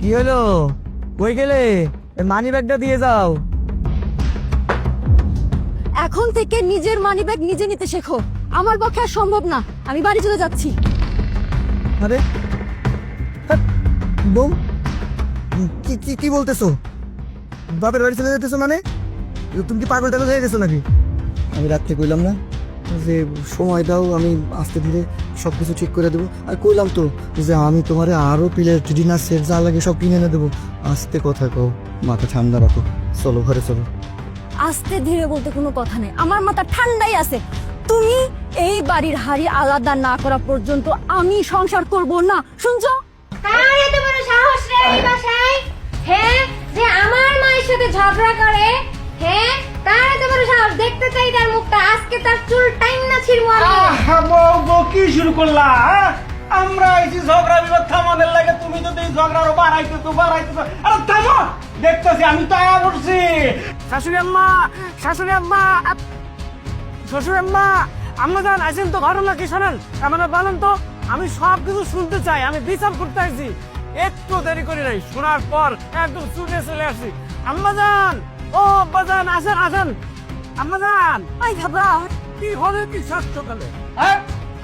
কি হলো? কই গেলে? মানি ব্যাগটা দিয়ে যাও। এখন থেকে নিজের মানিব্যাগ নিজে নিতে শেখো। আমার পক্ষে আর সম্ভব না, আমি বাড়ি চলে যাচ্ছি। আরে বউ, কি কি কি বলতেছো? বাপের বাড়ি চলে যেতেছো মানে? তুমি কি পাগল টাগল হয়ে গেছো নাকি? আমি রাত্রে কইলাম না যে সময় দাও, আমি আস্তে ধীরে সব কিছু ঠিক করে দেবো। আর কইলাম তো যে আমি তোমারে আরো প্লেট ডিনার সেট যা লাগে সব কিনে এনে দেবো। আস্তে কথা কও, মাথা ঠান্ডা রাখো। চলো ঘরে চলো। আস্তে ধীরে বলতে কোনো কথা নেই, আমার মাথা ঠান্ডাই আছে। তুমি এই বাড়ির হাড়ি আলাদা না করা পর্যন্ত আমি সংসার করব না, শুনছো? কার এত বড় সাহস রে এই বাসায়? হ্যাঁ, যে আমার মায়ের সাথে ঝগড়া করে? হ্যাঁ, কার এত বড় সাহস? দেখতে চাই তার মুখটা, আজকে তার চুল টাইম না ছিড়বো আমি। বউ কি শুরু করলা? আমরা আইছি ঝগড়া বিবাদ থামানোর লাগে, তুমি যদি ঝগড়া আরো বাড়াইতেছো। আরে থামো, দেখতেছি আমি তো আয়া পড়ছি। শাশুড়ি আম্মা, শ্বশুর আম্মা, আমরা যান আইসেন তো ঘটনা কি শোনেন? আমাদের বলেন তো, আমি সব কিছু শুনতে চাই, আমি বিচার করতে আসছি। একটু দেরি করি নাই, শোনার পর একদম ছুটে চলে আসছি। আম্মা যান, ও আব্বা যান, আসেন আম্মা যান। আই ঘাবড়া, কি হবে কি সাত সকালে? হ্যাঁ,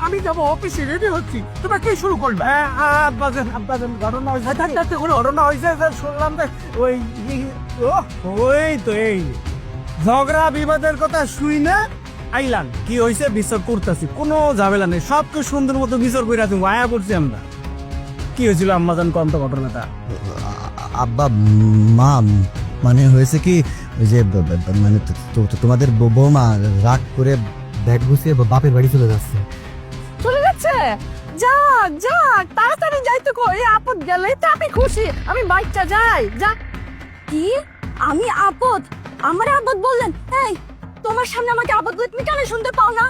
আমি যাবো অফিসে, রেডি হচ্ছি, তোমরা কি শুরু করবে? আব্বাজান ঘটনা হয়েছে, থাকতে করে ঘটনা হয়েছে, শুনলাম যে ওই তো এই ঝগড়া বিবাদের কথা শুই না আইলাম। কি হয়েছে বিচার করতেছি, কোনো ঝামেলা নেই, সবকে সুন্দর মতো বিচার করে তুমি আয়া করছি আমরা। কি হয়েছিল আম্মাজান কন্ত ঘটনাটা? আব্বা মা, মানে হয়েছে কি ওই যে মানে তোমাদের বৌমা রাগ করে ব্যাগ গুছিয়ে বাপের বাড়ি চলে যাচ্ছে। চলে যাচ্ছে? যাক যাক, তাড়াতাড়ি যাইতে কো, এই আপদ গেলে তো আমি খুশি। আমি বাইকটা যাই। যা। কি? আমি আপদ? আমারে আপদ বললেন? এই, তোমার সামনে আমাকে আপদ বলে তুমি কেন শুনতে পাও না?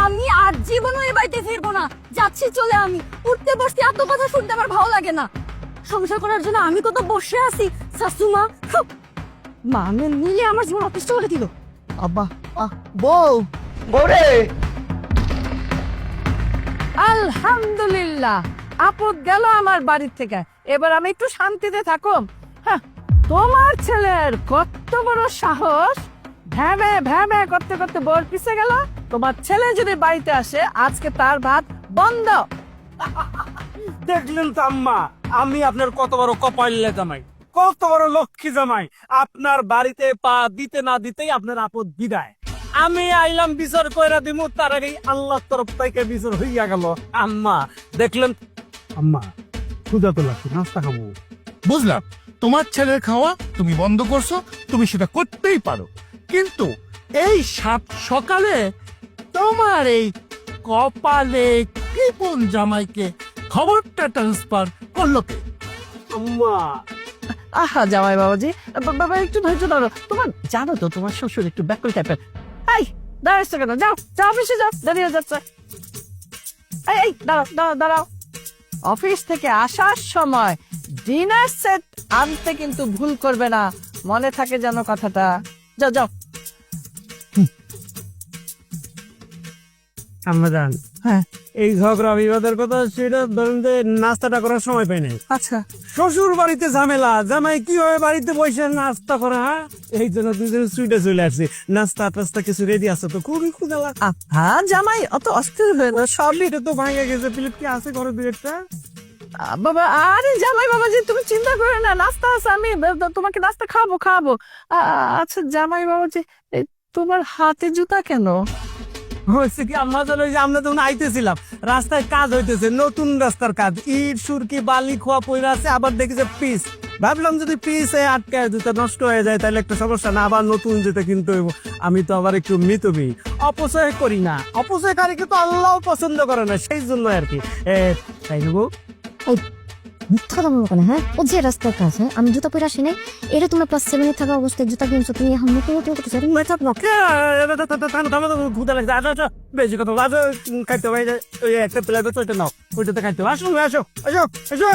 আমি আর জীবনও এই বাড়িতে ফিরবো না, যাচ্ছি চলে। আমি উঠতে বসতে এত কথা শুনতে আমার ভালো লাগে না। সংসার করার জন্য আমি কত বসে আছি, শাশুমা মানে নিলে আমার জীবন অতিষ্ঠ করে দিল। আব্বা বউ, বউ রে। আলহামদুলিল্লাহ, আপদ গেল আমার বাড়ির থেকে। এবার আমি একটু শান্তিতে থাকো। হ্যাঁ, তোমার ছেলের কত বড় সাহস! ভ্যামে ভ্যামে করতে করতে বউর পিছে গেল। তোমার ছেলে যদি বাড়িতে আসে, আজকে তার ভাত বন্ধ। দেখলেন তো আম্মা, আমি আপনার কত বড় কপাইলে জামাই, কত বড় লক্ষ্মী জামাই। আপনার বাড়িতে পা দিতে না দিতেই আপনার আপদ বিদায়। আমি আইলাম বিচার কইরা দিমু, তার আগেই আল্লাহর তরফ থেকে বিচার হইয়া গেল। আম্মা দেখলেন? আম্মা ক্ষুধা তো লাগছে, নাস্তা খাবো। বুঝলাম, তোমার ছেলের খাওয়া তুমি বন্ধ করছো, তুমি সেটা করতেই পারো, কিন্তু এই সাত সকালে তোমার এই কপালে কৃপণ জামাইকে খবরটা ট্রান্সফার করলো কে? আম্মা আহা জামাই বাবাজি, বাবা একটু ধৈর্য ধরো। তোমার জানো তো তোমার শ্বশুর একটু ব্যাকল টাইপের। এই দাঁড়াচ্ছ কেন? যাও যাও অফিসে যাও, দেরি হয়ে যাচ্ছে। এই দাঁড়াও দাঁড়াও দাঁড়াও, অফিস থেকে আসার সময় ডিনার সেট আনতে কিন্তু ভুল করবে না, মনে থাকে যেন কথাটা। যাও যাও। আম্মা জান, হ্যাঁ এই ঝগড়া বিবাদের কথা সেটা ধরেন যে নাস্তাটা করার সময় পাই নাই। আচ্ছা, শ্বশুর বাড়িতে ঝামেলা, জামাই কিভাবে বাড়িতে বসে নাস্তা করা? হ্যাঁ, এই জন্য দুজন সুইটে চলে আসছি। নাস্তা টাস্তা কিছু রেডি আছে তো, খুবই ক্ষুধা লাগছে। হ্যাঁ জামাই অত অস্থির হয়ে না, সব প্লেটে তো ভাঙে গেছে, প্লেট কি আছে ঘরে প্লেটটা? বাবা। আরে জামাই বাবাজি, তুমি চিন্তা করো না, নাস্তা আছে, আমি তোমাকে নাস্তা খাবো খাবো। আচ্ছা জামাই বাবাজি, তোমার হাতে জুতা কেন? হয়েছে কি আম্মা জান, ওই যে আমরা তখন আইতেছিলাম, রাস্তায় কাজ হইতেছে, নতুন রাস্তার কাজ, ইট সুরকি বালি খোয়া পইরা আছে, আবার দেখি যে পিস। ভাবলাম যদি পিসে আটকায় জুতা নষ্ট হয়ে যায় তাহলে একটা সমস্যা না, আবার নতুন জুতা কিনতে হইব। আমি তো আবার একটু মিতবি, অপচয় করি না। অপচয়কারীকে তো আল্লাহ পছন্দ করে না, সেই জন্য আর কি। তাই নেবো। মিথ্যা কথা বলবো কেন? হ্যাঁ, ও যে রাস্তার কাছে আমি জুতা পরে আসি নাই। এটা তোমরা ক্লাস 7 এ থাকা অবস্থায় জুতা কিনছো, তুমি এখন নতুন নতুন করতেছো। ক্ষুদা লাগছে, আসো বেশি কথা খাইতে হবে, একটা প্লেট ওইটা নাও, ওইটাতে খাইতে হবে। আসো আসো আসো আসো।